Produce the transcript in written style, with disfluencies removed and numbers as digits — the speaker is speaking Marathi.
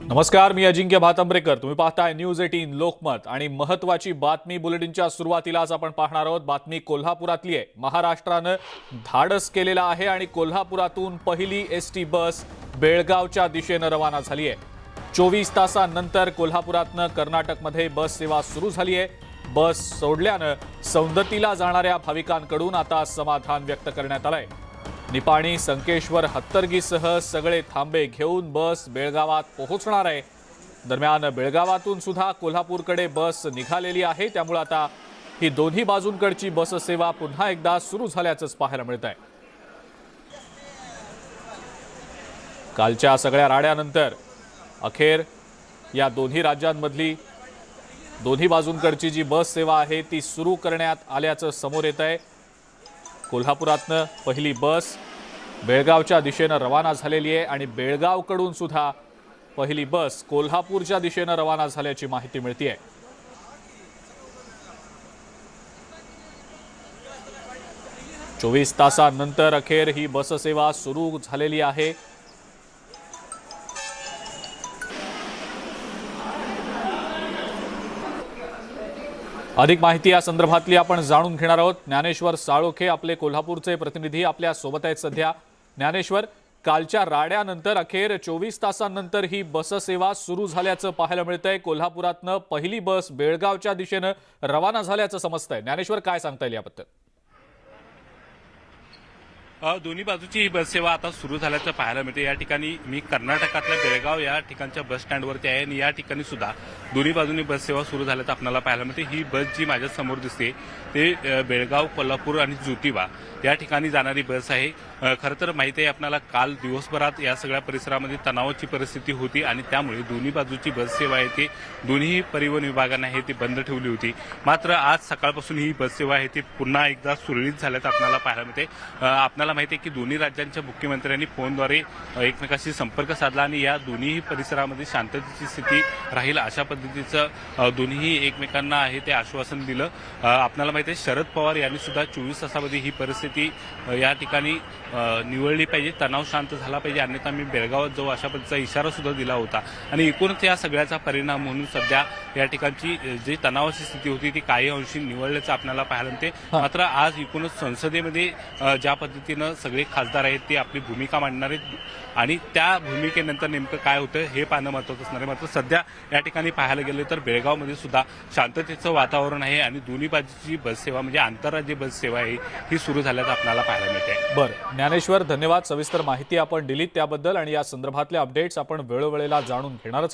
नमस्कार, मी अजिंक्य भातंब्रेकर. तुम्ही पाहताय न्यूज 18 लोकमत आणि महत्त्वाची बातमी बुलेटिनच्या सुरुवातीलाच आपण पाहणार आहोत. बातमी कोल्हापुरातली आहे. महाराष्ट्रानं धाडस केलेलं आहे आणि कोल्हापुरातून पहिली एसटी बस बेळगावच्या दिशेनं रवाना झाली आहे. 24 तासांनंतर कोल्हापुरातनं कर्नाटकमध्ये बस सेवा सुरू झाली आहे. बस सोडल्यानं सौंदतीला जाणाऱ्या भाविकांकडून आता समाधान व्यक्त करण्यात आलंय. निपाणी, संकेश्वर, हत्तरगीसह सगळे थांबे घेऊन बस बेळगावात पोहोचणार आहे. दरम्यान बेळगावातून सुद्धा कोल्हापूरकडे बस निघालेली आहे. त्यामुळे आता ही दोन्ही बाजूंकडची बस सेवा पुन्हा एकदा सुरू झाल्याचंच पाहायला मिळत आहे. कालच्या सगळ्या राड्यानंतर अखेर या दोन्ही राज्यांमधली दोन्ही बाजूंकडची जी बस सेवा आहे ती सुरू करण्यात आल्याचं समोर येत आहे. कोल्हापुरातनं पहिली बस बेळगावच्या दिशेनं रवाना झालेली आहे आणि बेळगावकडून सुद्धा पहिली बस कोल्हापूरच्या दिशेनं रवाना झाल्याची माहिती मिळते. 24 तासांनंतर अखेर ही बस सेवा सुरू झालेली आहे. अधिक माहिती या संदर्भातली आपण जाणून घेणार आहोत. ज्ञानेश्वर साळोखे आपले कोल्हापूरचे प्रतिनिधी आपल्या सोबत आहेत सध्या. ज्ञानेश्वर, कालच्या राड्यानंतर अखेर 24 तासांनंतर ही बस सेवा सुरू झाल्याचं पाहायला मिळतंय. कोल्हापुरातनं पहिली बस बेळगावच्या दिशेनं रवाना झाल्याचं समजतंय. ज्ञानेश्वर, काय सांगता येईल याबद्दल? दोन्ही बाजूची ही बस सेवा आता सुरू झाल्याचं पाहायला मिळते. या ठिकाणी मी कर्नाटकातल्या बेळगाव या ठिकाणच्या बस स्टँडवरती आहे आणि या ठिकाणी सुद्धा दोन्ही बाजूंनी बस सेवा सुरू झाल्याचं आपल्याला पाहायला मिळते. ही बस जी माझ्या समोर दिसते ते बेळगाव, कोल्हापूर आणि ज्योतिबा या ठिकाणी जाणारी बस आहे. खरं तर माहिती आहे आपल्याला, काल दिवसभरात या सगळ्या परिसरामध्ये तणावाची परिस्थिती होती आणि त्यामुळे दोन्ही बाजूची बस सेवा आहे ती दोन्ही परिवहन विभागाने आहे ती बंद ठेवली होती. मात्र आज सकाळपासून ही बस सेवा आहे ती पुन्हा एकदा सुरळीत झाल्याचं आपल्याला पाहायला मिळते. आपल्याला माहिती आहे की दोन्ही राज्यांच्या मुख्यमंत्र्यांनी फोनद्वारे एकमेकांशी संपर्क साधला आणि या दोन्ही परिसरामध्ये शांततेची स्थिती राहील अशा पद्धतीचं दोन्ही एकमेकांना आहे ते आश्वासन दिलं. आपल्याला माहिती आहे शरद पवार यांनी सुद्धा 24 तासामध्ये ही परिस्थिती या ठिकाणी निवळली पाहिजे, तणाव शांत झाला पाहिजे, अन्यथा मी बेळगावात जाऊ अशा पद्धतीचा इशारा सुद्धा दिला होता. आणि एकूणच या सगळ्याचा परिणाम म्हणून सध्या या ठिकाणची जी तणावाची स्थिती होती ती काही अंशी निवळल्याचं आपल्याला पाहायला मिळते. मात्र आज एकूणच संसदेमध्ये ज्या पद्धतीनं सगळे खासदार आहेत ते आपली भूमिका मांडणार आहेत आणि त्या भूमिकेनंतर नेमकं काय होतं हे पाहणं महत्त्वाचं असणार आहे. मात्र सध्या या ठिकाणी पाहायला गेले तर बेळगावमध्ये सुद्धा शांततेचं वातावरण आहे आणि दोन्ही बाजूची बस सेवा म्हणजे आंतरराज्य बस सेवा आहे ही सुरू झाल्याचं आपल्याला पाहायला मिळते. बरं ज्ञानेश्वर, धन्यवाद. सविस्तर माहिती आपण दिलीत त्याबद्दल आणि या संदर्भातले अपडेट्स आपण वेळोवेळेला जाणून घेणारच